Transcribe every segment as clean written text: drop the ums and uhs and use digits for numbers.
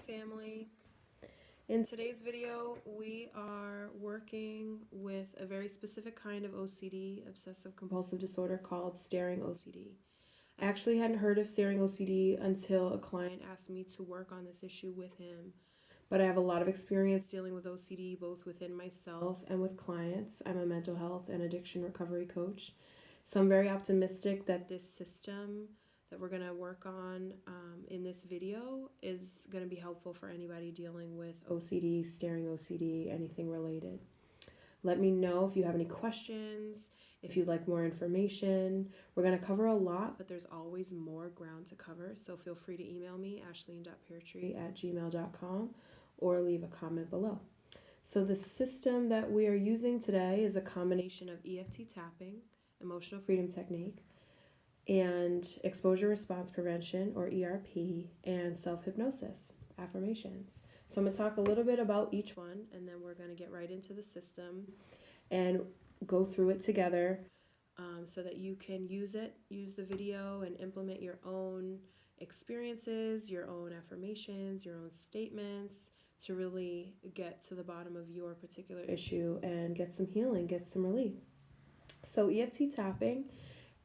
family. In today's video, we are working with a very specific kind of OCD, obsessive compulsive disorder, called Staring OCD. I actually hadn't heard of Staring OCD until a client asked me to work on this issue with him. But I have a lot of experience dealing with OCD, both within myself and with clients. I'm a mental health and addiction recovery coach. So I'm very optimistic that this system that we're going to work on in this video is going to be helpful for anybody dealing with OCD, Staring OCD, anything related. Let me know if you have any questions, if you'd like more information. We're going to cover a lot, but there's always more ground to cover. So feel free to email me, ashleen.peartree@gmail.com, or leave a comment below. So the system that we are using today is a combination of EFT Tapping, emotional freedom technique, and exposure response prevention, or ERP, and self-hypnosis, Affirmations. So I'm going to talk a little bit about each one, and then we're going to get right into the system and go through it together so that you can use the video, and implement your own experiences, your own affirmations, your own statements to really get to the bottom of your particular issue and get some healing, get some relief. So EFT tapping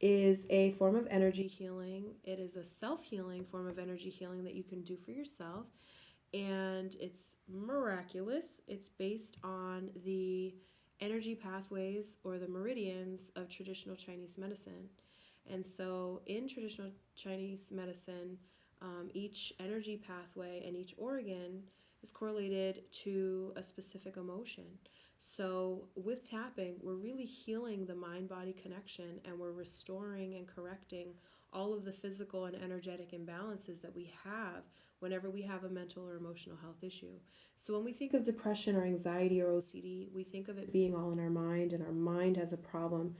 is a form of energy healing. It is a self-healing form of energy healing that you can do for yourself, and it's miraculous. It's based on the energy pathways, or the meridians, of traditional Chinese medicine. And so in traditional Chinese medicine, each energy pathway and each organ is correlated to a specific emotion. So with tapping, we're really healing the mind-body connection, and we're restoring and correcting all of the physical and energetic imbalances that we have whenever we have a mental or emotional health issue. So when we think of depression or anxiety or OCD, we think of it being all in our mind, and our mind has a problem.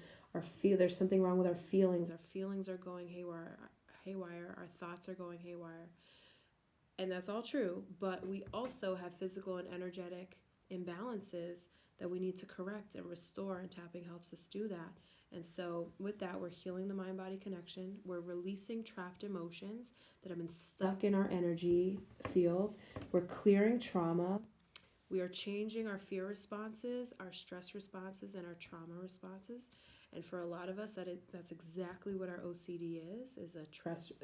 There's something wrong with our feelings. Our feelings are going haywire. Our thoughts are going haywire. And that's all true, but we also have physical and energetic imbalances that we need to correct and restore, and tapping helps us do that. And so with that, we're healing the mind-body connection. We're releasing trapped emotions that have been stuck in our energy field. We're clearing trauma. We are changing our fear responses, our stress responses, and our trauma responses. And for a lot of us, that's exactly what our OCD is a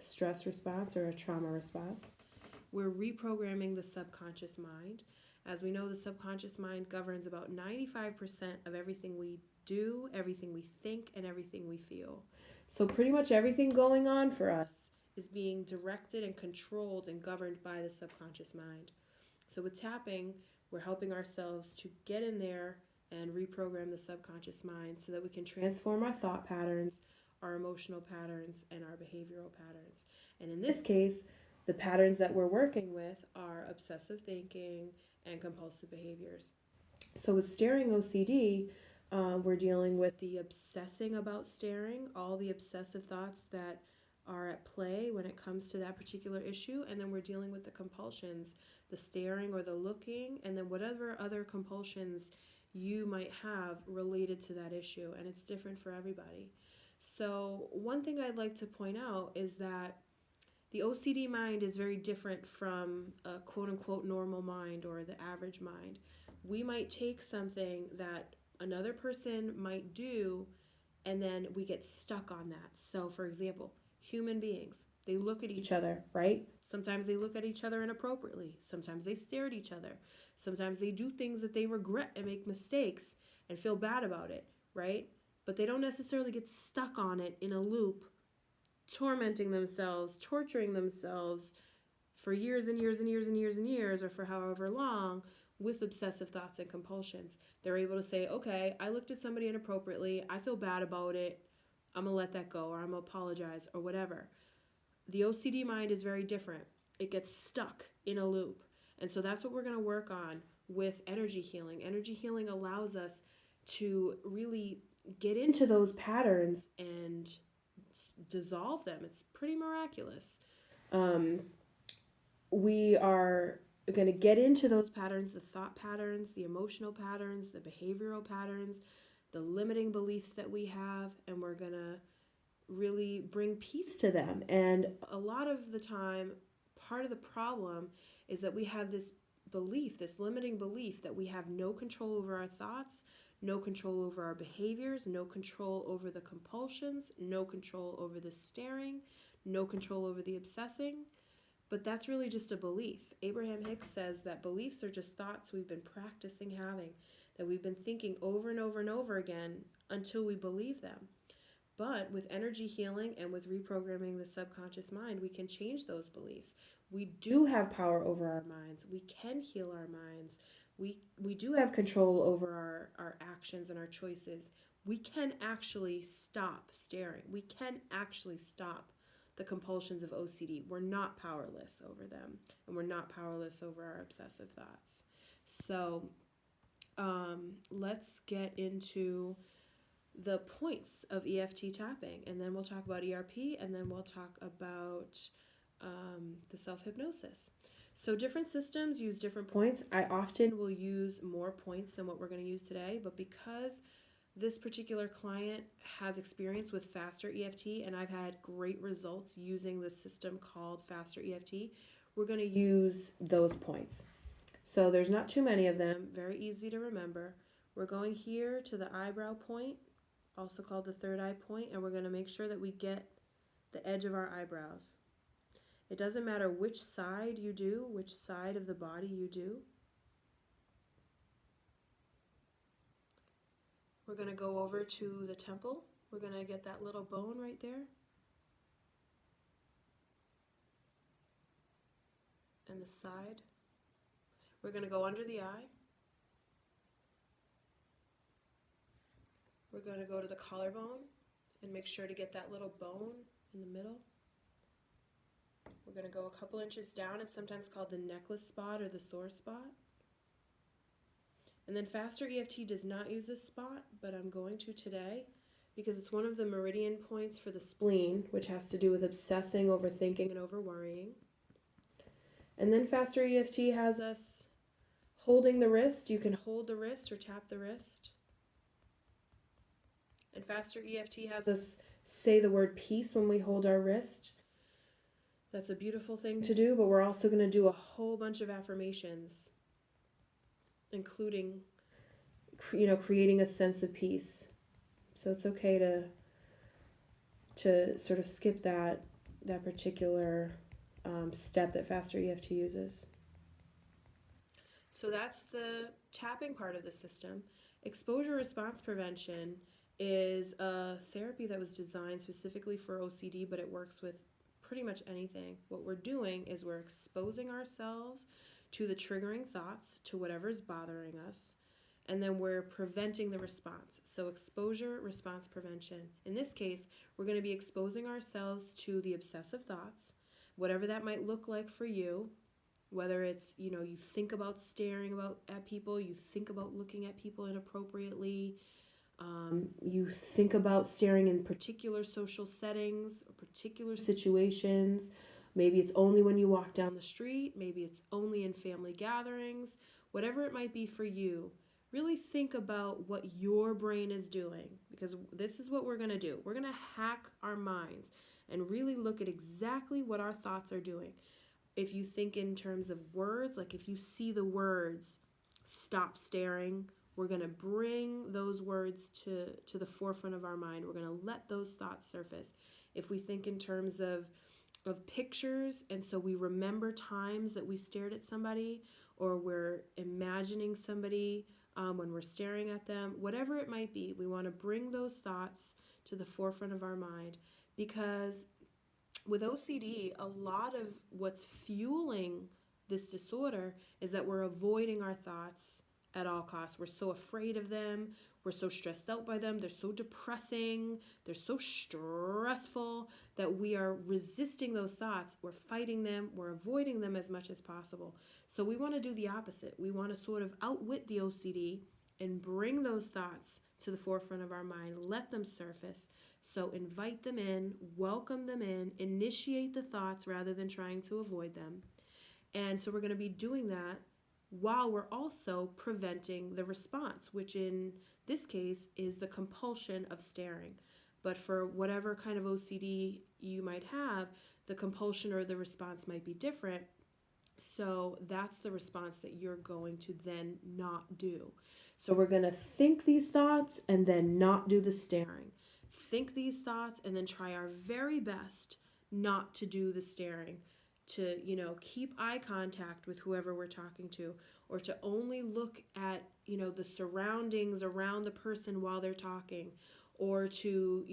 stress response or a trauma response. We're reprogramming the subconscious mind. As we know, the subconscious mind governs about 95% of everything we do, everything we think, and everything we feel. So pretty much everything going on for us is being directed and controlled and governed by the subconscious mind. So with tapping, we're helping ourselves to get in there and reprogram the subconscious mind so that we can transform our thought patterns, our emotional patterns, and our behavioral patterns. And in this case, the patterns that we're working with are obsessive thinking and compulsive behaviors. So with Staring OCD, we're dealing with the obsessing about staring, all the obsessive thoughts that are at play when it comes to that particular issue. And then we're dealing with the compulsions, the staring or the looking, and then whatever other compulsions you might have related to that issue. And it's different for everybody. So one thing I'd like to point out is that the OCD mind is very different from a quote-unquote normal mind or the average mind. We might take something that another person might do, and then we get stuck on that. So, for example, human beings, they look at each other, right? Sometimes they look at each other inappropriately. Sometimes they stare at each other. Sometimes they do things that they regret and make mistakes and feel bad about it, right? But they don't necessarily get stuck on it in a loop, tormenting themselves, torturing themselves for years and years and years and years and years, or for however long, with obsessive thoughts and compulsions. They're able to say, okay, I looked at somebody inappropriately, I feel bad about it, I'm gonna let that go, or I'm gonna apologize, or whatever. The OCD mind is very different. It gets stuck in a loop. And so that's what we're gonna work on with energy healing. Energy healing allows us to really get into those patterns and dissolve them. It's pretty miraculous. We are going to get into those patterns, the thought patterns, the emotional patterns, the behavioral patterns, the limiting beliefs that we have, and we're going to really bring peace to them. And a lot of the time, part of the problem is that we have this belief, this limiting belief that we have no control over our thoughts, no control over our behaviors, no control over the compulsions, no control over the staring, no control over the obsessing. But that's really just a belief. Abraham Hicks says that beliefs are just thoughts we've been practicing having, that we've been thinking over and over and over again until we believe them. But with energy healing and with reprogramming the subconscious mind, we can change those beliefs. We do have power over our minds. We can heal our minds. We do have control over our actions and our choices. We can actually stop staring. We can actually stop the compulsions of OCD. We're not powerless over them, and we're not powerless over our obsessive thoughts. So let's get into the points of EFT tapping, and then we'll talk about ERP, and then we'll talk about the self-hypnosis. So different systems use different points. I often will use more points than what we're going to use today, but because this particular client has experience with faster EFT, and I've had great results using the system called faster EFT, we're going to use those points. So there's not too many of them, very easy to remember. We're going here to the eyebrow point, also called the third eye point, and we're going to make sure that we get the edge of our eyebrows. It doesn't matter which side you do, which side of the body you do. We're going to go over to the temple. We're going to get that little bone right there. And the side. We're going to go under the eye. We're going to go to the collarbone and make sure to get that little bone in the middle. We're going to go a couple inches down. It's sometimes called the necklace spot or the sore spot. And then faster EFT does not use this spot, but I'm going to today because it's one of the meridian points for the spleen, which has to do with obsessing, overthinking, and over-worrying. And then faster EFT has us holding the wrist. You can hold the wrist or tap the wrist. And faster EFT has us say the word peace when we hold our wrist. That's a beautiful thing to do, but we're also going to do a whole bunch of affirmations, including, creating a sense of peace. So it's okay to sort of skip that particular step that faster EFT uses. So that's the tapping part of the system. Exposure response prevention is a therapy that was designed specifically for OCD, but it works with pretty much anything. What we're doing is we're exposing ourselves to the triggering thoughts, to whatever's bothering us, and then we're preventing the response. So exposure response prevention. In this case, we're going to be exposing ourselves to the obsessive thoughts, whatever that might look like for you, whether it's, you think about staring at people, you think about looking at people inappropriately, you think about staring in particular social settings or particular situations. Maybe it's only when you walk down the street. Maybe it's only in family gatherings. Whatever it might be for you, really think about what your brain is doing, because this is what we're going to do. We're going to hack our minds and really look at exactly what our thoughts are doing. If you think in terms of words, like if you see the words, stop staring, we're going to bring those words to the forefront of our mind. We're going to let those thoughts surface. If we think in terms of pictures, and so we remember times that we stared at somebody, or we're imagining somebody when we're staring at them, whatever it might be, we want to bring those thoughts to the forefront of our mind, because with OCD, a lot of what's fueling this disorder is that we're avoiding our thoughts at all costs. We're so afraid of them. We're so stressed out by them. They're so depressing. They're so stressful that we are resisting those thoughts. We're fighting them. We're avoiding them as much as possible. So we want to do the opposite. We want to sort of outwit the OCD and bring those thoughts to the forefront of our mind. Let them surface. So invite them in, welcome them in, initiate the thoughts rather than trying to avoid them. And so we're going to be doing that while we're also preventing the response, which in this case is the compulsion of staring. But for whatever kind of OCD you might have, the compulsion or the response might be different. So that's the response that you're going to then not do. So we're going to think these thoughts and then not do the staring. Think these thoughts and then try our very best not to do the staring, to, keep eye contact with whoever we're talking to, or to only look at, the surroundings around the person while they're talking, or to,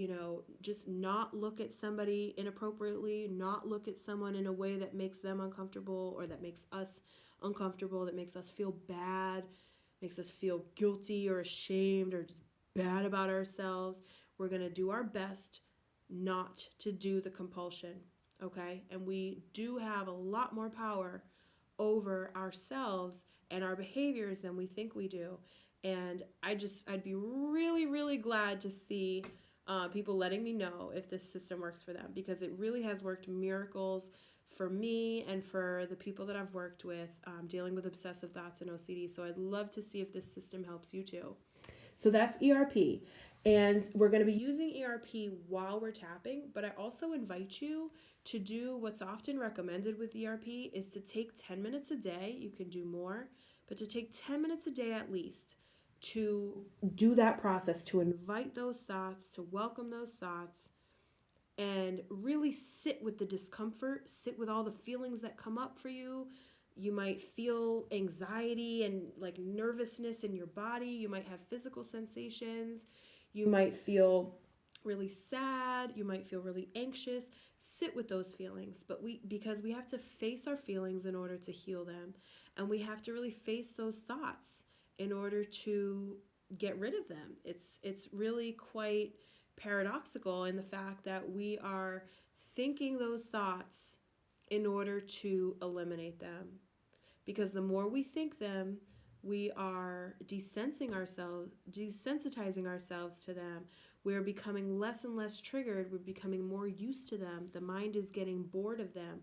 just not look at somebody inappropriately, not look at someone in a way that makes them uncomfortable or that makes us uncomfortable, that makes us feel bad, makes us feel guilty or ashamed or just bad about ourselves. We're going to do our best not to do the compulsion, okay? And we do have a lot more power over ourselves and our behaviors than we think we do. And I'd be really, really glad to see people letting me know if this system works for them, because it really has worked miracles for me and for the people that I've worked with dealing with obsessive thoughts and OCD. So I'd love to see if this system helps you too. So that's ERP. And we're going to be using ERP while we're tapping, but I also invite you to do what's often recommended with ERP is to take 10 minutes a day. You can do more, but to take 10 minutes a day at least to do that process, to invite those thoughts, to welcome those thoughts, and really sit with the discomfort, sit with all the feelings that come up for you. You might feel anxiety and like nervousness in your body. You might have physical sensations. You might feel really sad. You might feel really anxious. Sit with those feelings. But because we have to face our feelings in order to heal them. And we have to really face those thoughts in order to get rid of them. It's really quite paradoxical in the fact that we are thinking those thoughts in order to eliminate them. Because the more we think them, we are desensitizing ourselves to them. We're becoming less and less triggered. We're becoming more used to them. The mind is getting bored of them.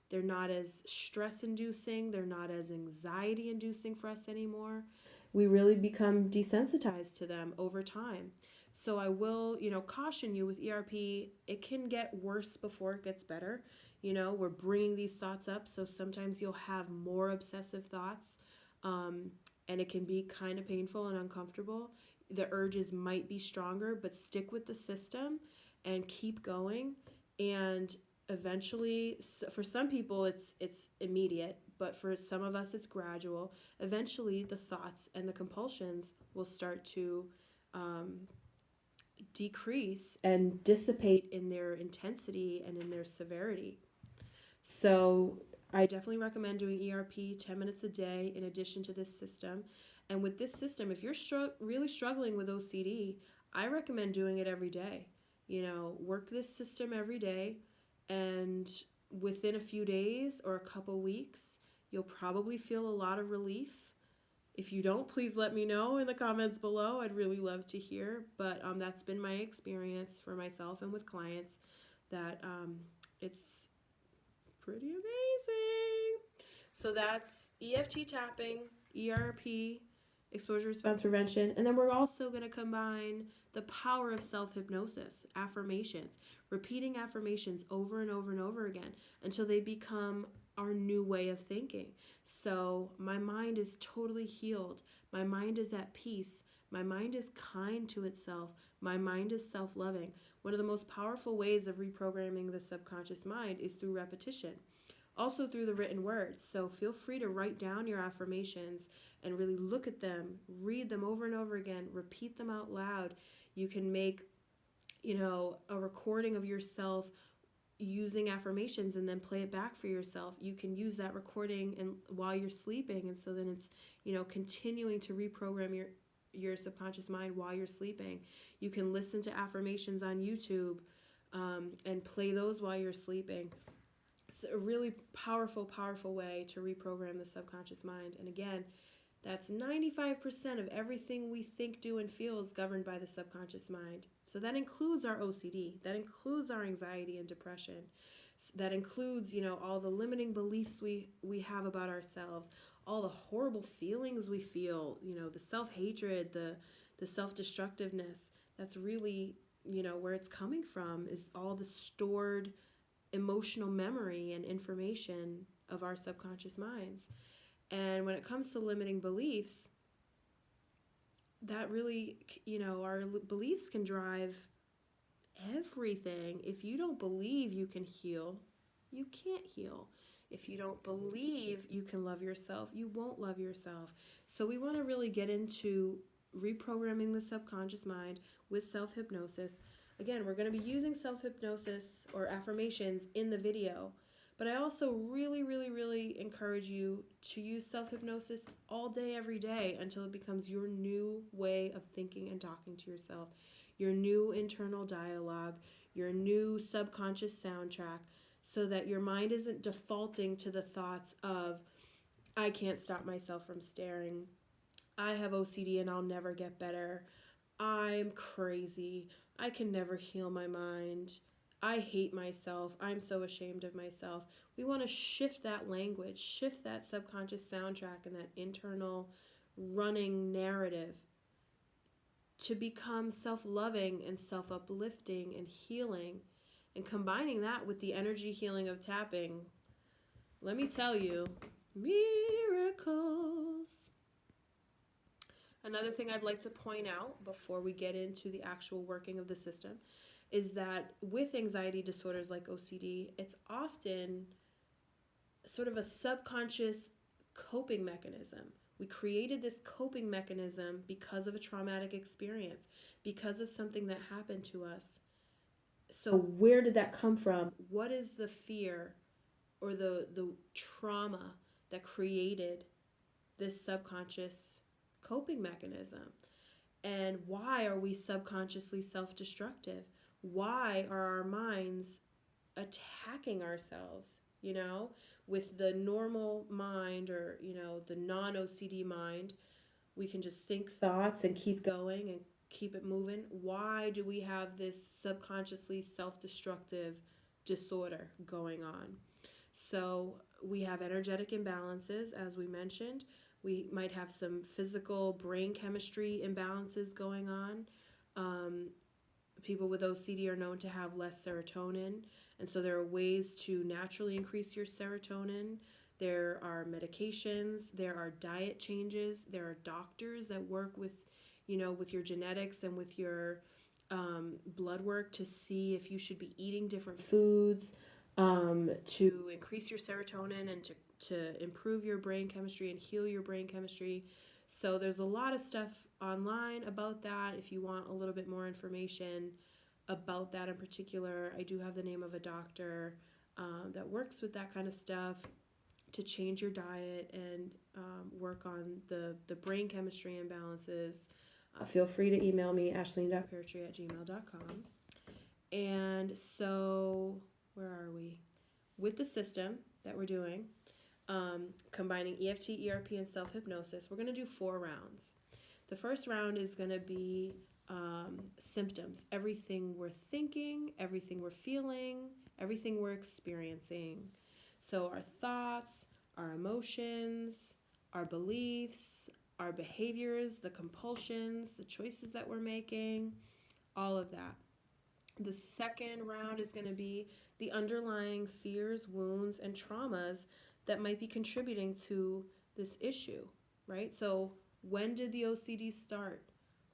They're not as stress-inducing. They're not as anxiety-inducing for us anymore. We really become desensitized to them over time. So I will, caution you with ERP, it can get worse before it gets better. We're bringing these thoughts up, so sometimes you'll have more obsessive thoughts, and it can be kind of painful and uncomfortable. The urges might be stronger, but stick with the system and keep going. And eventually, for some people, it's immediate, but for some of us, it's gradual. Eventually, the thoughts and the compulsions will start to decrease and dissipate in their intensity and in their severity. So I definitely recommend doing ERP 10 minutes a day in addition to this system. And with this system, if you're really struggling with OCD, I recommend doing it every day. Work this system every day, and within a few days or a couple weeks, you'll probably feel a lot of relief. If you don't, please let me know in the comments below. I'd really love to hear. But that's been my experience for myself and with clients, that it's pretty amazing. So that's EFT tapping, ERP, exposure response prevention. And then we're also going to combine the power of self-hypnosis, affirmations, repeating affirmations over and over and over again until they become our new way of thinking. So my mind is totally healed. My mind is at peace. My mind is kind to itself. My mind is self-loving. One of the most powerful ways of reprogramming the subconscious mind is through repetition. Also through the written words. So feel free to write down your affirmations and really look at them, read them over and over again, repeat them out loud. You can make, a recording of yourself using affirmations and then play it back for yourself. You can use that recording while you're sleeping, and so then it's, continuing to reprogram your subconscious mind while you're sleeping. You can listen to affirmations on YouTube and play those while you're sleeping. It's a really powerful, powerful way to reprogram the subconscious mind. And again, that's 95% of everything we think, do, and feel is governed by the subconscious mind. So that includes our OCD. That includes our anxiety and depression. That includes, all the limiting beliefs we have about ourselves, all the horrible feelings we feel, the self-hatred, the self-destructiveness. That's really, where it's coming from, is all the stored emotional memory and information of our subconscious minds. And when it comes to limiting beliefs, that really, our beliefs can drive everything. If you don't believe you can heal, you can't heal. If you don't believe you can love yourself, you won't love yourself. So we want to really get into reprogramming the subconscious mind with self-hypnosis. Again, we're going to be using self-hypnosis or affirmations in the video, but I also really, really, really encourage you to use self-hypnosis all day, every day, until it becomes your new way of thinking and talking to yourself, your new internal dialogue, your new subconscious soundtrack, so that your mind isn't defaulting to the thoughts of, I can't stop myself from staring, I have OCD and I'll never get better, I'm crazy, I can never heal my mind, I hate myself, I'm so ashamed of myself. We want to shift that language, shift that subconscious soundtrack and that internal running narrative to become self-loving and self-uplifting and healing. And combining that with the energy healing of tapping, let me tell you, miracles. Another thing I'd like to point out before we get into the actual working of the system is that with anxiety disorders like OCD, it's often sort of a subconscious coping mechanism. We created this coping mechanism because of a traumatic experience, because of something that happened to us. So where did that come from? What is the fear or the trauma that created this subconscious coping mechanism? And why are we subconsciously self-destructive? Why are our minds attacking ourselves, with the normal mind, or, the non-OCD mind? We can just think thoughts and keep going and keep it moving. Why do we have this subconsciously self-destructive disorder going on? So we have energetic imbalances, as we mentioned. We might have some physical brain chemistry imbalances going on. People with OCD are known to have less serotonin, and so there are ways to naturally increase your serotonin. There are medications, there are diet changes, there are doctors that work with, with your genetics and with your blood work to see if you should be eating different foods to increase your serotonin and to improve your brain chemistry and heal your brain chemistry. So there's a lot of stuff online about that. If you want a little bit more information about that in particular, I do have the name of a doctor that works with that kind of stuff to change your diet and work on the brain chemistry imbalances. Feel free to email me, ashleen.peartree@gmail.com. And so, where are we? With the system that we're doing, combining EFT, ERP, and self-hypnosis, we're going to do 4 rounds. The first round is going to be symptoms, everything we're thinking, everything we're feeling, everything we're experiencing. So our thoughts, our emotions, our beliefs, our behaviors, the compulsions, the choices that we're making, all of that. The second round is going to be the underlying fears, wounds, and traumas that might be contributing to this issue, right? So when did the OCD start?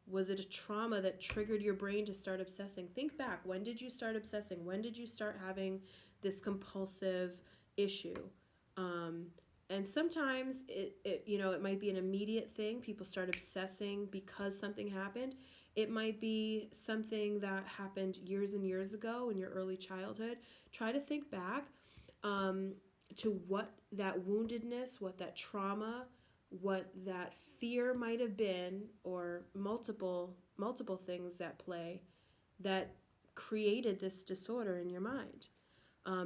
Was it a trauma that triggered your brain to start obsessing? Think back. When did you start obsessing? When did you start having this compulsive issue? And sometimes it might be an immediate thing. People start obsessing because something happened. It might be something that happened years and years ago in your early childhood. Try to think back to what that woundedness, what that trauma, what that fear might have been, or multiple things at play that created this disorder in your mind.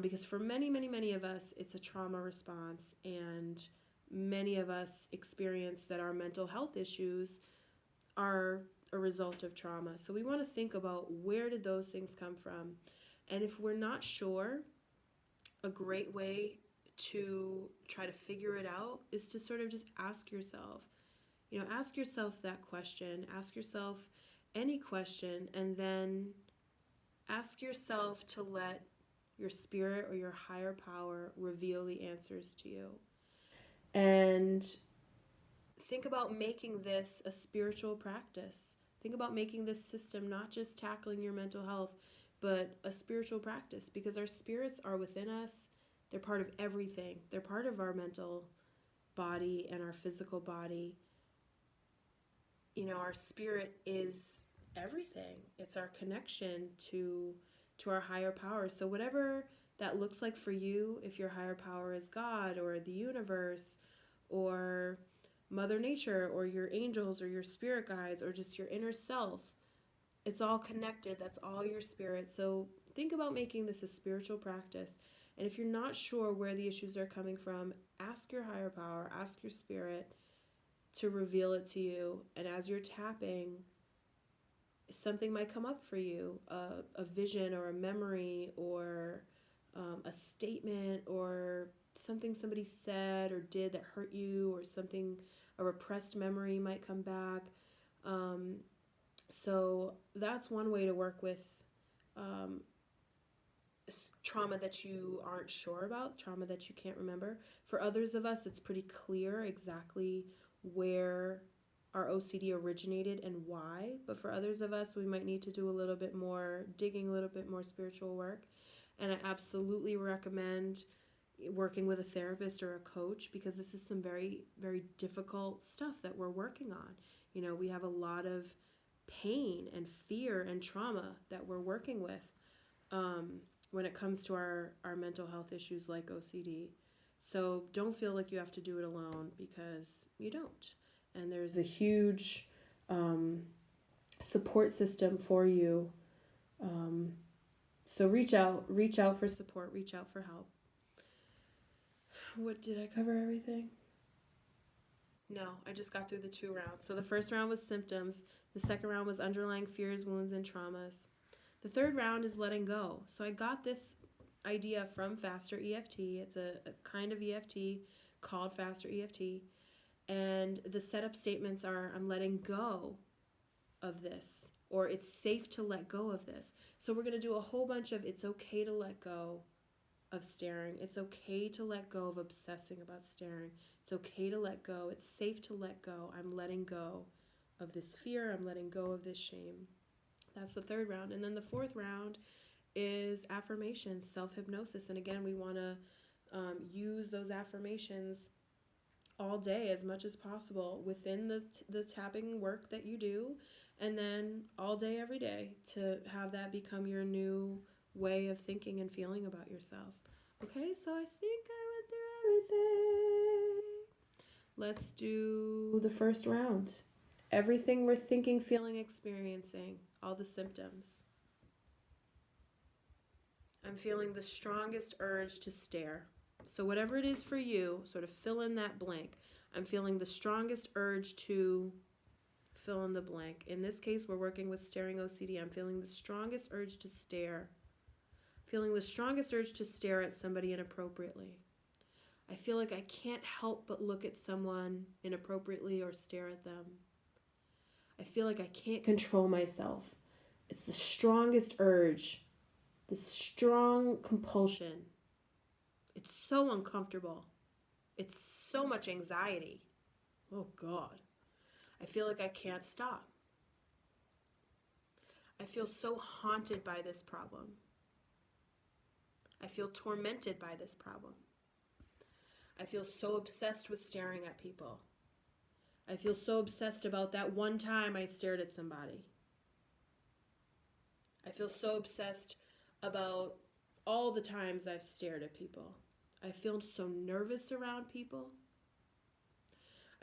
Because for many of us, it's a trauma response, and many of us experience that our mental health issues are a result of trauma. So we want to think about, where did those things come from? And if we're not sure, a great way to try to figure it out is to sort of just ask yourself. Ask yourself that question. Ask yourself any question, and then ask yourself to let your spirit or your higher power reveal the answers to you. And think about making this a spiritual practice. Think about making this system not just tackling your mental health, but a spiritual practice, because our spirits are within us. They're part of everything. They're part of our mental body and our physical body. You know, our spirit is everything. It's our connection to our higher power. So whatever that looks like for you, if your higher power is God or the universe or Mother Nature or your angels or your spirit guides or just your inner self, it's all connected. That's all your spirit. So think about making this a spiritual practice. And if you're not sure where the issues are coming from, ask your higher power, ask your spirit to reveal it to you. And as you're tapping, something might come up for you, a vision or a memory or a statement or something somebody said or did that hurt you, or something, a repressed memory might come back. So that's one way to work with trauma that you aren't sure about, trauma that you can't remember. For others of us, it's pretty clear exactly where our OCD originated and why. But for others of us, we might need to do a little bit more digging, a little bit more spiritual work. And I absolutely recommend working with a therapist or a coach, because this is some very, very difficult stuff that we're working on. You know, we have a lot of pain and fear and trauma that we're working with when it comes to our mental health issues like OCD. So don't feel like you have to do it alone, because you don't. And there's a huge support system for you. So reach out for support, reach out for help. What, did I cover everything? No, I just got through the 2 rounds. So the first round was symptoms. The second round was underlying fears, wounds, and traumas. The third round is letting go. So I got this idea from Faster EFT. It's a kind of EFT called Faster EFT. And the setup statements are, I'm letting go of this, or it's safe to let go of this. So we're going to do a whole bunch of, it's okay to let go of staring. It's okay to let go of obsessing about staring. It's okay to let go. It's safe to let go. I'm letting go of this fear. I'm letting go of this shame. That's the third round. And then the fourth round is affirmations, self-hypnosis. And again, we want to use those affirmations all day as much as possible within the tapping work that you do, and then all day, every day, to have that become your new way of thinking and feeling about yourself. Okay, so I think I went through everything. Let's do the first round. Everything we're thinking, feeling, experiencing, all the symptoms. I'm feeling the strongest urge to stare. So whatever it is for you, sort of fill in that blank. I'm feeling the strongest urge to fill in the blank. In this case, we're working with staring OCD. I'm feeling the strongest urge to stare. Feeling the strongest urge to stare at somebody inappropriately. I feel like I can't help but look at someone inappropriately or stare at them. I feel like I can't control myself. It's the strongest urge, this strong compulsion. It's so uncomfortable. It's so much anxiety. Oh God. I feel like I can't stop. I feel so haunted by this problem. I feel tormented by this problem. I feel so obsessed with staring at people. I feel so obsessed about that one time I stared at somebody. I feel so obsessed about all the times I've stared at people. I feel so nervous around people.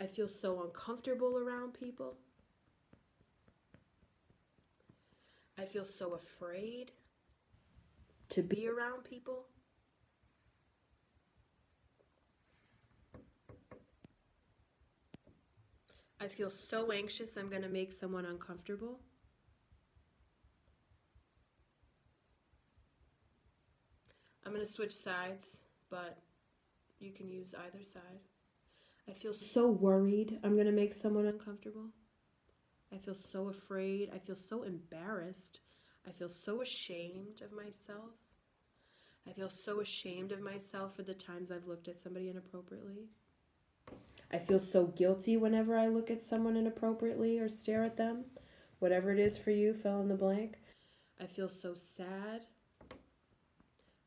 I feel so uncomfortable around people. I feel so afraid to be around people. I feel so anxious I'm going to make someone uncomfortable. I'm going to switch sides, but you can use either side. I feel so worried I'm going to make someone uncomfortable. I feel so afraid. I feel so embarrassed. I feel so ashamed of myself. I feel so ashamed of myself for the times I've looked at somebody inappropriately. I feel so guilty whenever I look at someone inappropriately or stare at them. Whatever it is for you, fill in the blank. I feel so sad.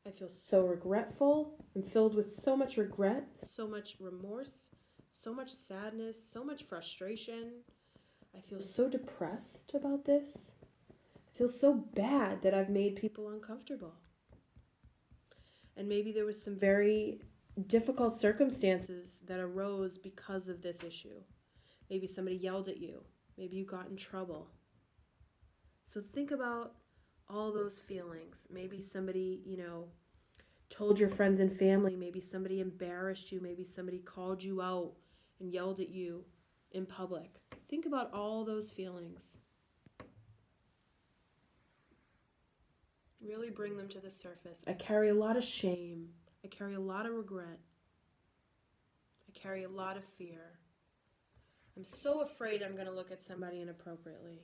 I feel so regretful. I'm filled with so much regret, so much remorse, so much sadness, so much frustration. I feel so depressed about this. I feel so bad that I've made people uncomfortable. And maybe there was some very difficult circumstances that arose because of this issue. Maybe somebody yelled at you. Maybe you got in trouble. So think about all those feelings. Maybe somebody, told your friends and family. Maybe somebody embarrassed you. Maybe somebody called you out and yelled at you in public. Think about all those feelings. Really bring them to the surface. I carry a lot of shame. I carry a lot of regret. I carry a lot of fear. I'm so afraid I'm going to look at somebody inappropriately.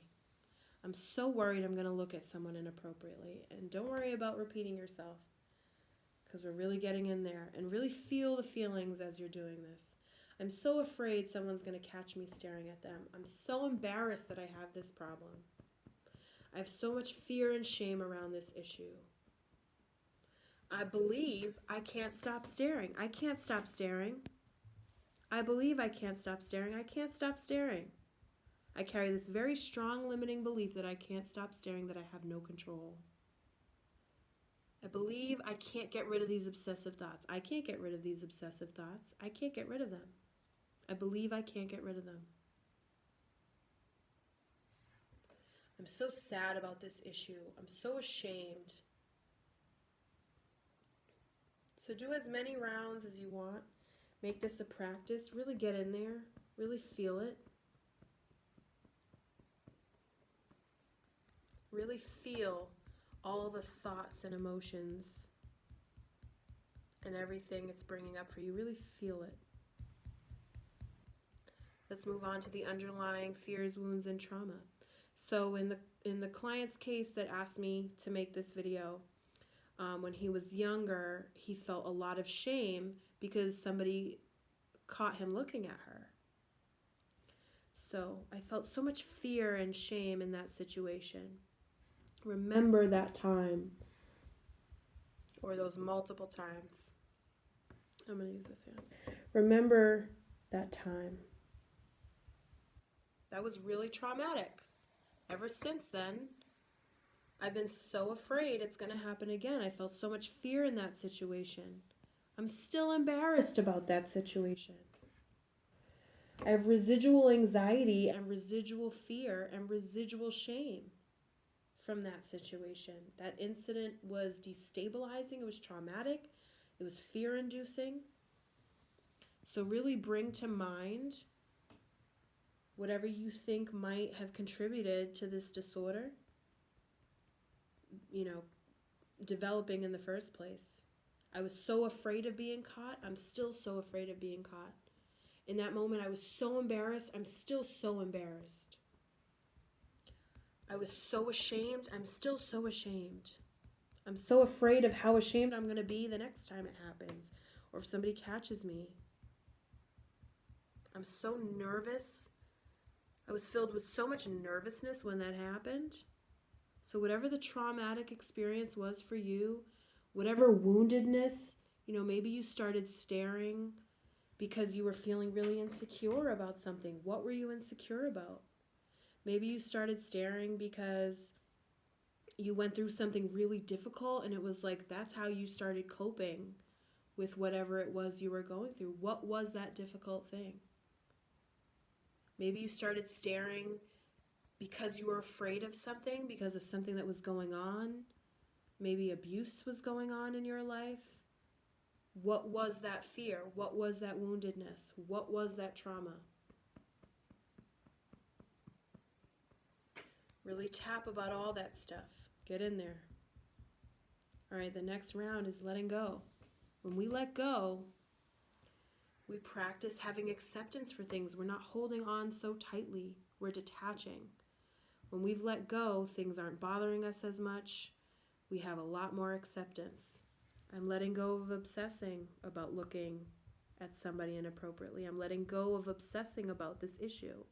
I'm so worried I'm going to look at someone inappropriately. And don't worry about repeating yourself, because we're really getting in there. And really feel the feelings as you're doing this. I'm so afraid someone's going to catch me staring at them. I'm so embarrassed that I have this problem. I have so much fear and shame around this issue. I believe I can't stop staring. I can't stop staring. I believe I can't stop staring. I can't stop staring. I carry this very strong limiting belief that I can't stop staring, that I have no control. I believe I can't get rid of these obsessive thoughts. I can't get rid of these obsessive thoughts. I can't get rid of them. I believe I can't get rid of them. I'm so sad about this issue. I'm so ashamed. So do as many rounds as you want. Make this a practice. Really get in there. Really feel it. Really feel all the thoughts and emotions and everything it's bringing up for you. Really feel it. Let's move on to the underlying fears, wounds, and trauma. So in the client's case that asked me to make this video, when he was younger, he felt a lot of shame because somebody caught him looking at her. So I felt so much fear and shame in that situation. Remember that time, or those multiple times. I'm going to use this hand. Remember that time. That was really traumatic. Ever since then, I've been so afraid it's going to happen again. I felt so much fear in that situation. I'm still embarrassed about that situation. I have residual anxiety and residual fear and residual shame from that situation. That incident was destabilizing. It was traumatic. It was fear-inducing. So really bring to mind whatever you think might have contributed to this disorder, developing in the first place. I was so afraid of being caught. I'm still so afraid of being caught. In that moment, I was so embarrassed. I'm still so embarrassed. I was so ashamed. I'm still so ashamed. I'm so afraid of how ashamed I'm going to be the next time it happens, or if somebody catches me. I'm so nervous. I was filled with so much nervousness when that happened. So whatever the traumatic experience was for you, whatever woundedness, maybe you started staring because you were feeling really insecure about something. What were you insecure about? Maybe you started staring because you went through something really difficult, and it was like that's how you started coping with whatever it was you were going through. What was that difficult thing? Maybe you started staring because you were afraid of something, because of something that was going on. Maybe abuse was going on in your life. What was that fear? What was that woundedness? What was that trauma? Really tap about all that stuff. Get in there. All right, the next round is letting go. When we let go, we practice having acceptance for things. We're not holding on so tightly. We're detaching. When we've let go, things aren't bothering us as much. We have a lot more acceptance. I'm letting go of obsessing about looking at somebody inappropriately. I'm letting go of obsessing about this issue.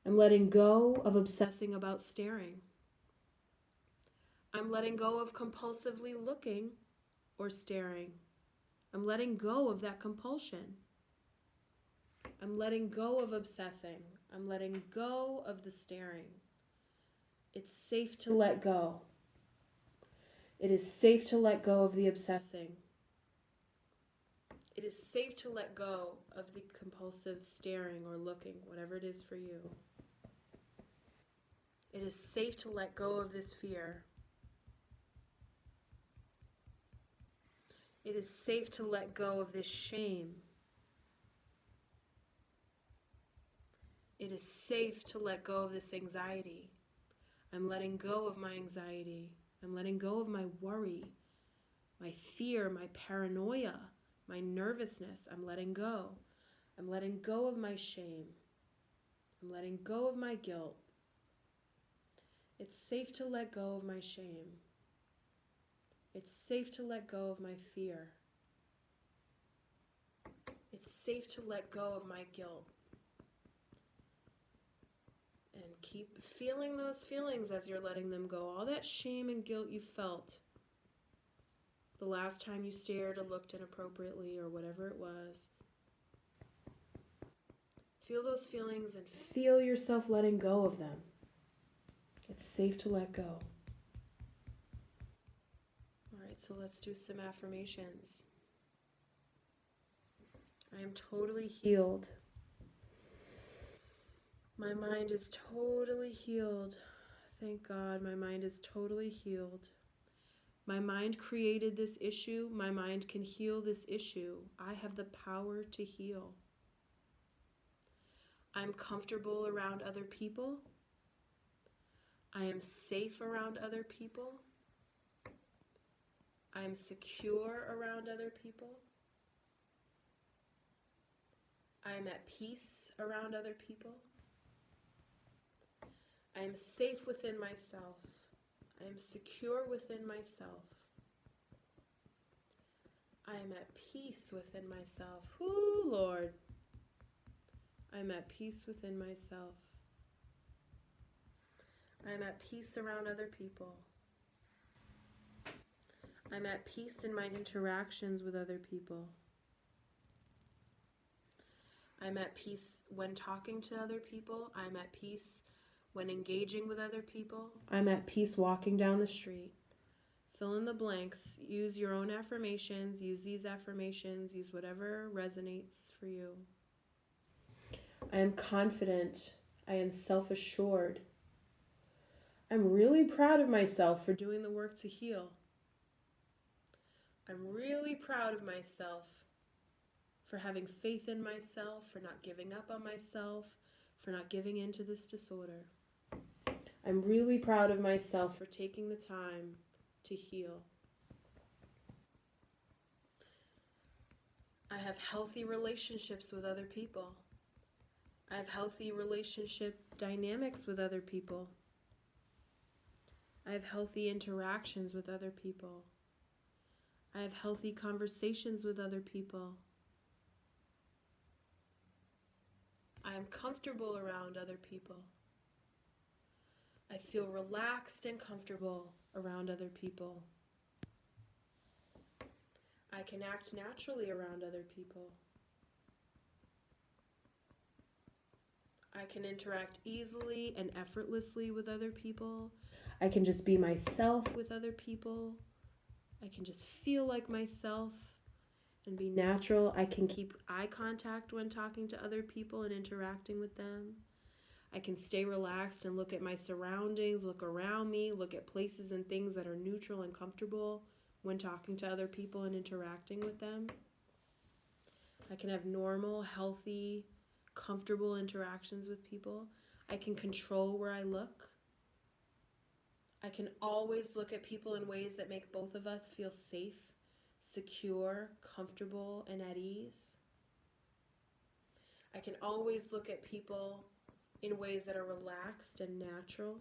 I'm letting go of obsessing about staring. I'm letting go of compulsively looking or staring. I'm letting go of that compulsion. I'm letting go of obsessing. I'm letting go of the staring. It's safe to let go. It is safe to let go of the obsessing. It is safe to let go of the compulsive staring or looking, whatever it is for you. It is safe to let go of this fear. It is safe to let go of this shame. It is safe to let go of this anxiety. I'm letting go of my anxiety. I'm letting go of my worry, my fear, my paranoia, my nervousness. I'm letting go. I'm letting go of my shame. I'm letting go of my guilt. It's safe to let go of my shame. It's safe to let go of my fear. It's safe to let go of my guilt. And keep feeling those feelings as you're letting them go. All that shame and guilt you felt the last time you stared or looked inappropriately or whatever it was. Feel those feelings and feel yourself letting go of them. It's safe to let go. All right, so let's do some affirmations. I am totally healed. My mind is totally healed. Thank God, my mind is totally healed. My mind created this issue. My mind can heal this issue. I have the power to heal. I'm comfortable around other people. I am safe around other people. I am secure around other people. I am at peace around other people. I am safe within myself. I am secure within myself. I am at peace within myself. Ooh, Lord. I'm at peace within myself. I'm at peace around other people. I'm at peace in my interactions with other people. I'm at peace when talking to other people. I'm at peace when engaging with other people. I'm at peace walking down the street. Fill in the blanks. Use your own affirmations. Use these affirmations. Use whatever resonates for you. I am confident. I am self-assured. I'm really proud of myself for doing the work to heal. I'm really proud of myself for having faith in myself, for not giving up on myself, for not giving in to this disorder. I'm really proud of myself for taking the time to heal. I have healthy relationships with other people. I have healthy relationship dynamics with other people. I have healthy interactions with other people. I have healthy conversations with other people. I am comfortable around other people. I feel relaxed and comfortable around other people. I can act naturally around other people. I can interact easily and effortlessly with other people. I can just be myself with other people. I can just feel like myself and be natural. I can keep eye contact when talking to other people and interacting with them. I can stay relaxed and look at my surroundings, look around me, look at places and things that are neutral and comfortable when talking to other people and interacting with them. I can have normal, healthy, comfortable interactions with people. I can control where I look. I can always look at people in ways that make both of us feel safe, secure, comfortable, and at ease. I can always look at people in ways that are relaxed and natural.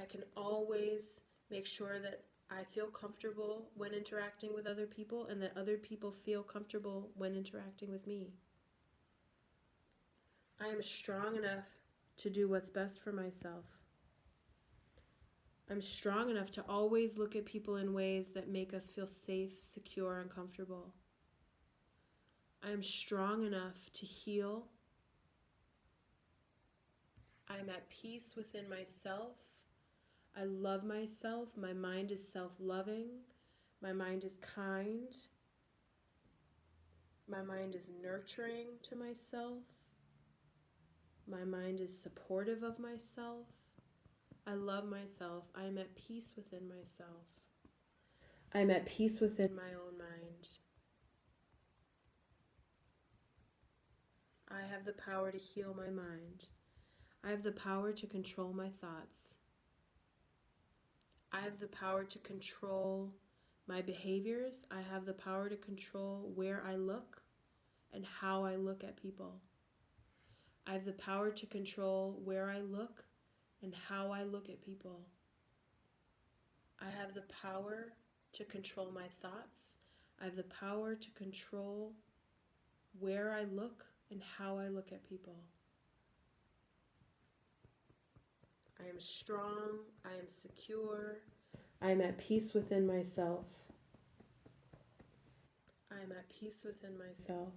I can always make sure that I feel comfortable when interacting with other people and that other people feel comfortable when interacting with me. I am strong enough to do what's best for myself. I'm strong enough to always look at people in ways that make us feel safe, secure, and comfortable. I am strong enough to heal. I am at peace within myself. I love myself. My mind is self-loving. My mind is kind. My mind is nurturing to myself. My mind is supportive of myself. I love myself. I am at peace within myself. I am at peace within my own mind. I have the power to heal my mind. I have the power to control my thoughts. I have the power to control my behaviors. I have the power to control where I look and how I look at people. I have the power to control where I look and how I look at people. I have the power to control my thoughts. I have the power to control where I look and how I look at people. I am strong. I am secure. I am at peace within myself. I am at peace within myself.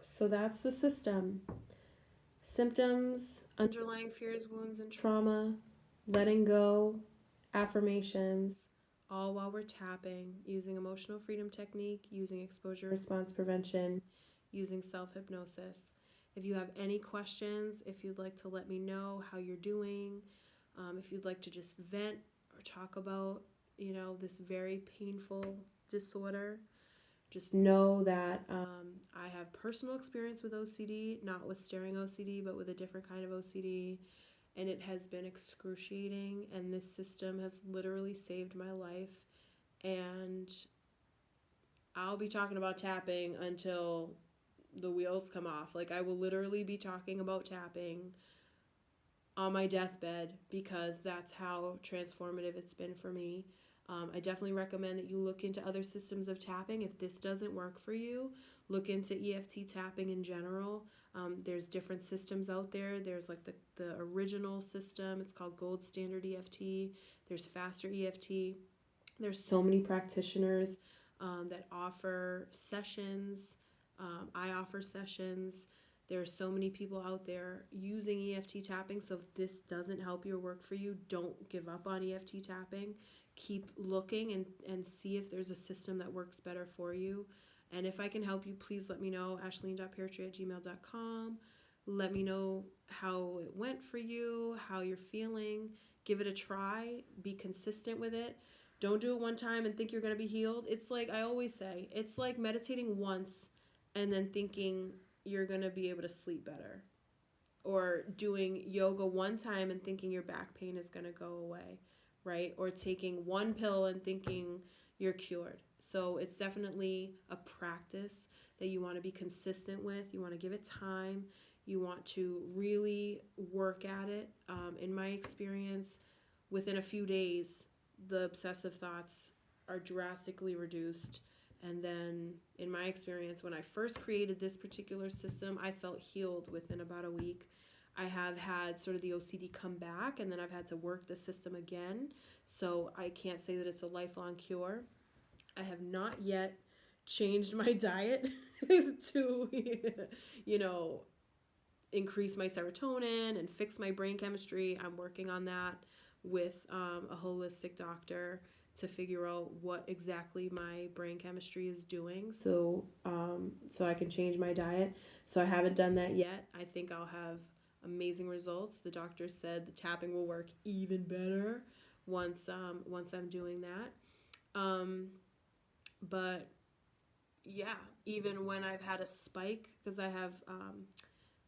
So that's the system. Symptoms, underlying fears, wounds, and trauma, letting go, affirmations, all while we're tapping, using emotional freedom technique, using exposure response prevention, using self-hypnosis. If you have any questions, if you'd like to let me know how you're doing, if you'd like to just vent or talk about, this very painful disorder, just know that I have personal experience with OCD, not with staring OCD, but with a different kind of OCD. And it has been excruciating. And this system has literally saved my life. And I'll be talking about tapping until the wheels come off. Like, I will literally be talking about tapping on my deathbed because that's how transformative it's been for me. I definitely recommend that you look into other systems of tapping. If this doesn't work for you, look into EFT tapping in general. There's different systems out there. There's like the original system. It's called Gold Standard EFT. There's Faster EFT. There's so many practitioners that offer sessions. I offer sessions. There are so many people out there using EFT tapping. So if this doesn't help you or work for you, don't give up on EFT tapping. Keep looking and see if there's a system that works better for you. And if I can help you, please let me know, ashleen.peartree@gmail.com. Let me know how it went for you, how you're feeling. Give it a try. Be consistent with it. Don't do it one time and think you're going to be healed. It's like I always say, it's like meditating once and then thinking you're going to be able to sleep better. Or doing yoga one time and thinking your back pain is going to go away, right? Or taking one pill and thinking you're cured. So it's definitely a practice that you want to be consistent with. You want to give it time. You want to really work at it. In my experience, within a few days, the obsessive thoughts are drastically reduced. And then in my experience, when I first created this particular system, I felt healed within about a week. I have had sort of the OCD come back, and then I've had to work the system again. So I can't say that it's a lifelong cure. I have not yet changed my diet to, increase my serotonin and fix my brain chemistry. I'm working on that with a holistic doctor to figure out what exactly my brain chemistry is doing, so I can change my diet. So I haven't done that yet. I think I'll have amazing results. The doctor said the tapping will work even better once I'm doing that. But yeah, even when I've had a spike, because I have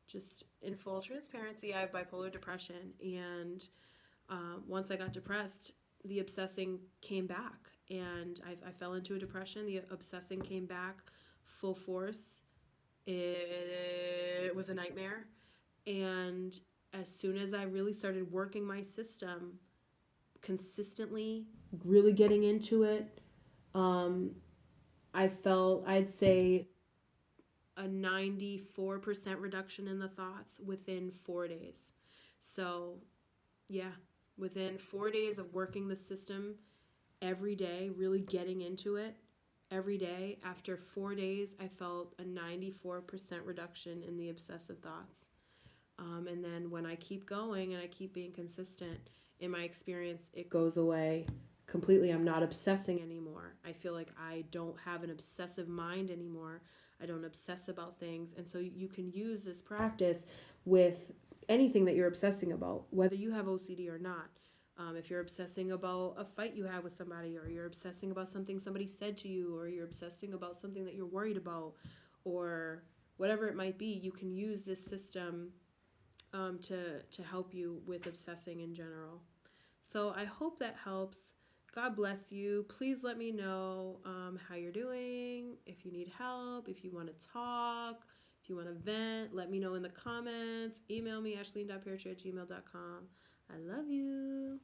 just in full transparency, I have bipolar depression, and once I got depressed, the obsessing came back, and I fell into a depression. The obsessing came back full force It was a nightmare. And as soon as I really started working my system consistently, really getting into it, um, I felt, I'd say, a 94% reduction in the thoughts within 4 days. So, yeah, within 4 days of working the system every day, really getting into it every day, after 4 days, I felt a 94% reduction in the obsessive thoughts. And then when I keep going and I keep being consistent, in my experience, it goes away completely. I'm not obsessing anymore. I feel like I don't have an obsessive mind anymore. I don't obsess about things. And so you can use this practice with anything that you're obsessing about, whether you have OCD or not. If you're obsessing about a fight you had with somebody, or you're obsessing about something somebody said to you, or you're obsessing about something that you're worried about, or whatever it might be, you can use this system to help you with obsessing in general. So I hope that helps. God bless you. Please let me know how you're doing. If you need help, if you want to talk, if you want to vent, let me know in the comments. Email me, ashleen.peartree@gmail.com. I love you.